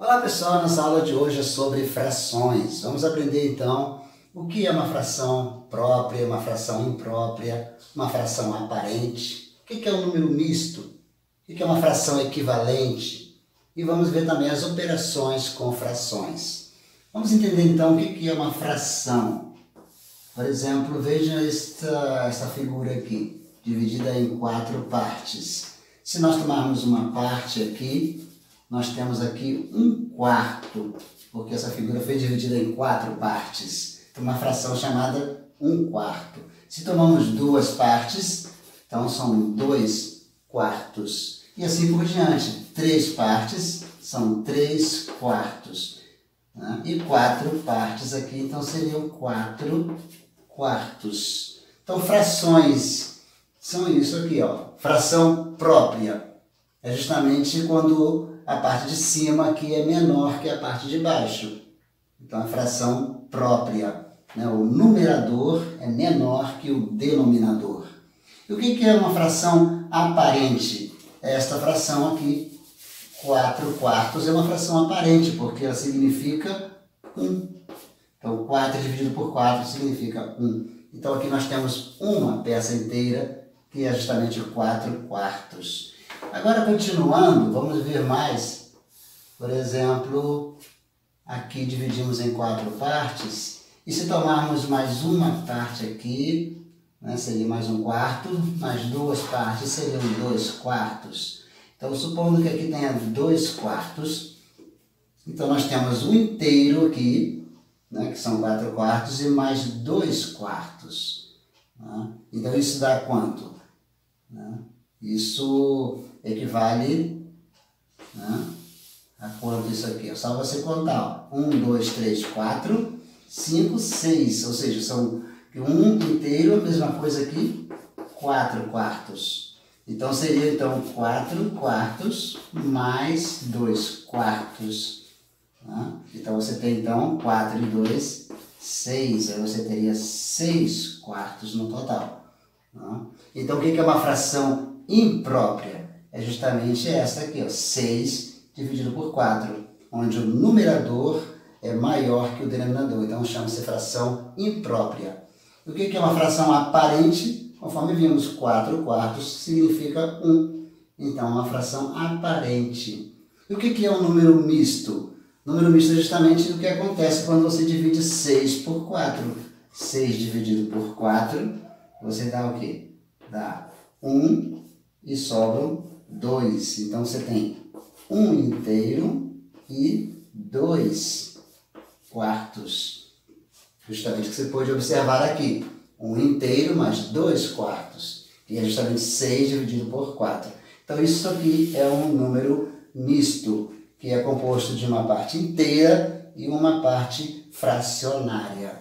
Olá pessoal, nossa aula de hoje é sobre frações. Vamos aprender então o que é uma fração própria, uma fração imprópria, uma fração aparente, o que é um número misto, o que é uma fração equivalente e vamos ver também as operações com frações. Vamos entender então o que é uma fração. Por exemplo, veja esta figura aqui, dividida em 4 partes. Se nós tomarmos uma parte aqui, nós temos aqui 1/4, porque essa figura foi dividida em 4 partes. Então, uma fração chamada 1/4. Se tomamos 2 partes, então são 2/4. E assim por diante. 3 partes são 3/4. Né? E 4 partes aqui, então seriam 4/4. Então, frações são isso aqui, ó. Fração própria é justamente quando a parte de cima aqui é menor que a parte de baixo. Então, a fração própria, né? O numerador é menor que o denominador. E o que é uma fração aparente? Esta fração aqui, 4/4, é uma fração aparente, porque ela significa 1. Então, 4 dividido por 4 significa 1. Então, aqui nós temos uma peça inteira, que é justamente 4/4. Agora, continuando, vamos ver mais. Por exemplo, aqui dividimos em 4 partes. E se tomarmos mais uma parte aqui, né, seria mais 1/4, mais 2 partes seriam 2/4. Então, supondo que aqui tenha 2/4, então nós temos um inteiro aqui, né, que são 4/4, e mais 2/4. Né? Então, isso dá quanto? Né? Isso equivale, né, a quanto isso aqui? É só você contar. 1, 2, 3, 4, 5, 6. Ou seja, são um inteiro, a mesma coisa aqui, 4/4. Então, seria 4/4 mais 2/4. Né? Então, você tem 4 e 2, 6. Aí você teria 6/4 no total. Né? Então, o que é uma fração imprópria? É justamente essa aqui, ó, 6 dividido por 4, onde o numerador é maior que o denominador. Então, chama-se fração imprópria. E o que é uma fração aparente? Conforme vimos, 4/4 significa 1. Então, uma fração aparente. E o que é um número misto? Número misto é justamente o que acontece quando você divide 6 por 4. 6 dividido por 4, você dá o quê? Dá 1 e sobram 2. Então, você tem 1 inteiro e 2/4. Justamente o que você pode observar aqui. 1 inteiro mais 2/4. E é justamente 6 dividido por 4. Então, isso aqui é um número misto, que é composto de uma parte inteira e uma parte fracionária.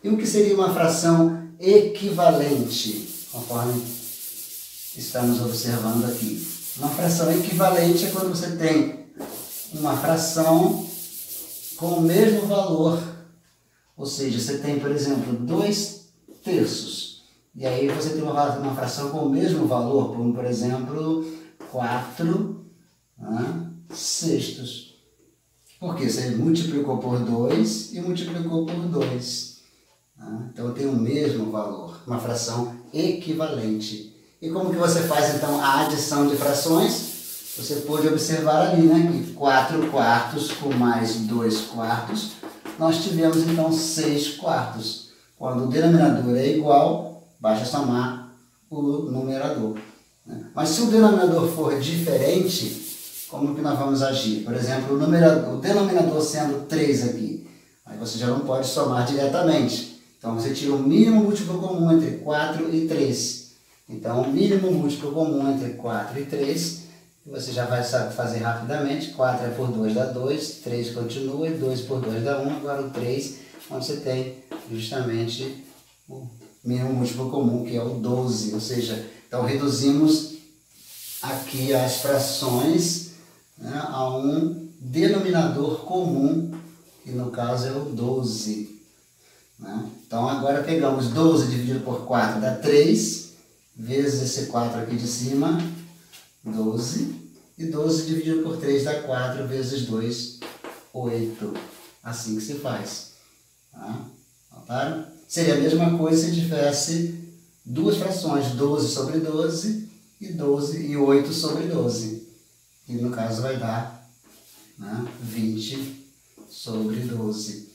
E o que seria uma fração equivalente, conforme estamos observando aqui? Uma fração equivalente é quando você tem uma fração com o mesmo valor. Ou seja, você tem, por exemplo, 2/3. E aí você tem uma fração com o mesmo valor, como, por exemplo, 4/6. Porque você multiplicou por 2 e multiplicou por 2. Então, tem o mesmo valor, uma fração equivalente. E como que você faz, então, a adição de frações? Você pode observar ali, né, que 4/4 com mais 2/4, nós tivemos, então, 6/4. Quando o denominador é igual, basta somar o numerador. Mas se o denominador for diferente, como que nós vamos agir? Por exemplo, o denominador sendo 3 aqui, aí você já não pode somar diretamente. Então, você tira o mínimo múltiplo comum entre 4 e 3. Então, o mínimo múltiplo comum entre 4 e 3, você já vai saber fazer rapidamente. 4 é por 2 dá 2, 3 continua, e 2 por 2 dá 1. Agora o 3, onde você tem justamente o mínimo múltiplo comum, que é o 12. Ou seja, então reduzimos aqui as frações, né, a um denominador comum, que no caso é o 12. Né? Então, agora pegamos 12 dividido por 4 dá 3, vezes esse 4 aqui de cima, 12. E 12 dividido por 3 dá 4 vezes 2, 8. Assim que se faz. Tá? Notaram? Seria a mesma coisa se tivesse duas frações, 12 sobre 12 e 8 sobre 12. Que no caso vai dar, né, 20 sobre 12.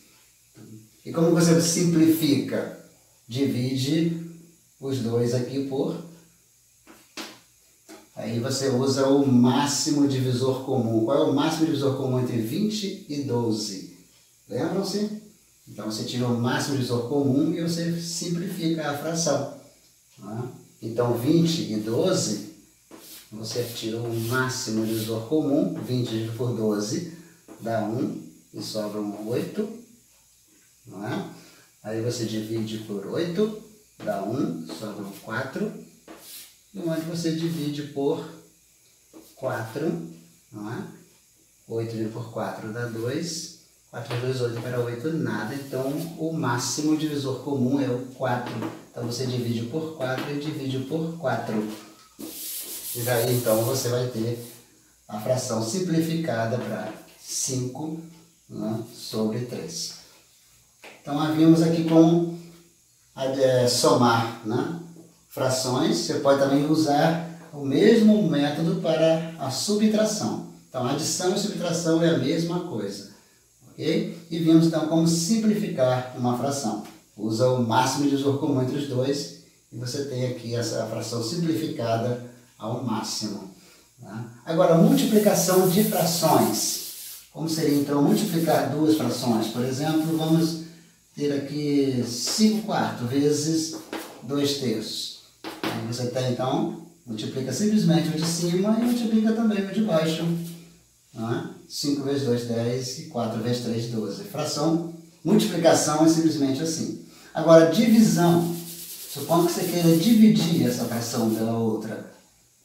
E como você simplifica? Divide os dois aqui por... Aí você usa o máximo divisor comum. Qual é o máximo divisor comum entre 20 e 12? Lembram-se? Então você tira o máximo divisor comum e você simplifica a fração. Tá? Então 20 e 12, você tira o máximo divisor comum, 20 dividido por 12 dá 1 e sobra um 8. Não é? Aí você divide por 8, dá 1, sobra um 4. E onde você divide por 4, não é? 8 dividido por 4 dá 2. 4 vezes 2, 8 para 8, nada. Então, o máximo divisor comum é o 4. Então, você divide por 4 e divide por 4. E daí, então, você vai ter a fração simplificada para 5, né, sobre 3. Então, havíamos aqui como somar, né, frações. Você pode também usar o mesmo método para a subtração. Então, adição e subtração é a mesma coisa. Okay? E vimos então como simplificar uma fração. Usa o máximo divisor comum entre os dois e você tem aqui essa fração simplificada ao máximo. Tá? Agora, multiplicação de frações. Como seria então multiplicar duas frações? Por exemplo, vamos ter aqui 5 quartos vezes 2 terços. Aí você tem então, multiplica simplesmente o de cima e multiplica também o de baixo. 5 vezes 2, 10 e 4 vezes 3, 12. Fração, multiplicação é simplesmente assim. Agora, divisão. Suponho que você queira dividir essa fração pela outra.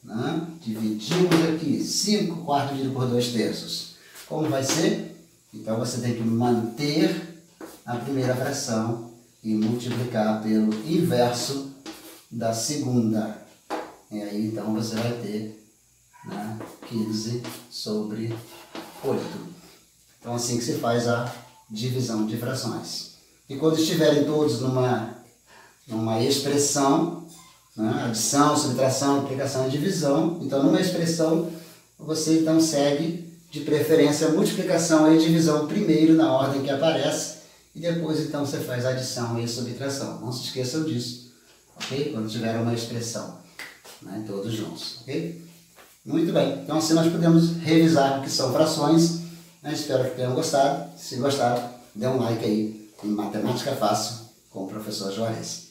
Né? Dividimos aqui 5 quartos dividido por 2 terços. Como vai ser? Então, você tem que manter a primeira fração e multiplicar pelo inverso da segunda. E aí, então, você vai ter, né, 15 sobre 8. Então, assim que se faz a divisão de frações. E quando estiverem todos numa expressão, né, adição, subtração, multiplicação e divisão, então, numa expressão, você então segue, de preferência, a multiplicação e divisão primeiro na ordem que aparece, e depois, então, você faz a adição e a subtração. Não se esqueçam disso, ok? Quando tiver uma expressão, né, todos juntos, ok? Muito bem, então assim nós podemos revisar o que são frações. Espero que tenham gostado. Se gostaram, dê um like aí em Matemática Fácil com o professor Juarez.